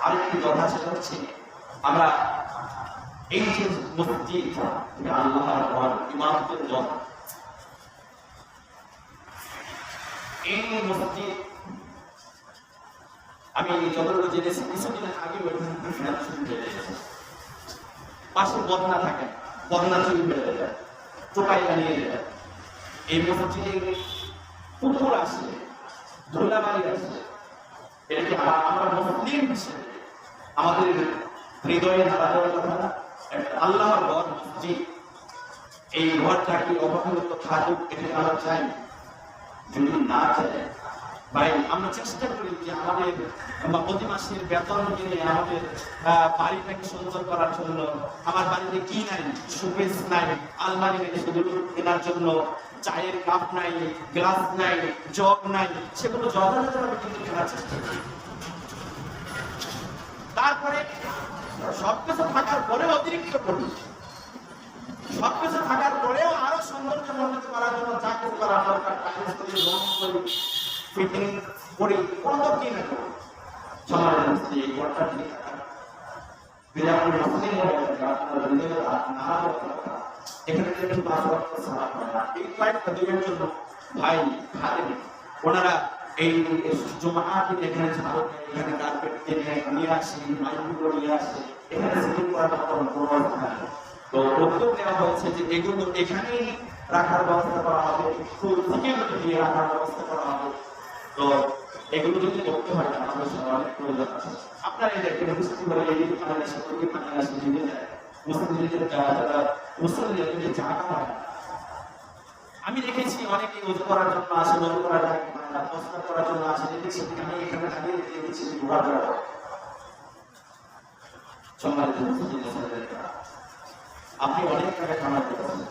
আরেকটি কথা সেটা হচ্ছে আমরা এই যে মসজিদ আল্লাহর ঘর ইমামতের ঘর, এই মসজিদ আমি যতটুকু জেনেছি কিছুদিন আগে পাশে বদনা থাকে, বদনা চুরি হয়ে যায়, টোকাই বানিয়ে যায়। এই মসজিদে পুকুর আসে, ধুলাবাড়ি আসে, এটাকে আমরা মুসলিম হিসেবে আমাদের হৃদয়ে ধারা কথা আল্লাহর ঘর মসজিদ, এই ঘরটাকে অবহেলিত থাকুক এটা আমরা চাই। যদি না চাই ভাই আমরা চেষ্টা করি যে আমাদের প্রতি মাসের বেতন দিলে আমাদের বাড়িটাকে সুন্দর করার জন্য, আমার বাড়িতে কি নাই, শোকেস নাই, আলমারি নেই, সেগুলো কেনার জন্য চায়ের কাপ নাই, গ্লাস নাই, জগ নাই, সেগুলো যথাযথভাবে কিন্তু কেনার চেষ্টা করি। তারপরে সবকিছু থাকার পরেও অতিরিক্ত করি, সবকিছু থাকার পরেও আরো সৌন্দর্য মণ্ডিত করার জন্য যা কিছু করা দরকার ফিটিং করি, কোনো কি না করি সমাজের মধ্যে এই ঘরটা ঠিক থাকা বিরাট মুসলিম এখানে কিন্তু এই কয়েকটা দিনের জন্য ভাই খালেন ওনারা এই জমাটি এখানে ঝাড়ু এখানে কার্পেট নিয়ে আসে, মাইকগুলো নিয়ে আসে, এখানে সিটিং করার কোনো তো উদ্যোগ নেওয়া হয়েছে যে এগুলো এখানেই রাখার ব্যবস্থা করা হবে, একটু সিকিউরিটি দিয়ে রাখার ব্যবস্থা করা হবে। তো এগুলো যদি করতে হয় আমাদের অনেক প্রয়োজন আছে। আপনারা এই দেখেন মুসলিম মুসলিমদের যারা মুসলিমদের যে জায়গা হয়, আমি দেখেছি অনেকে উজু করার জন্য আসে, উজু করার জায়গা প্রশ্ন করার জন্য আসে, দেখেছি আমি এখানে দাঁড়িয়ে দেখেছি ঘোরা করা সম্মানিত মুসলিম আপনি অনেক টাকা কামাতে পারেন।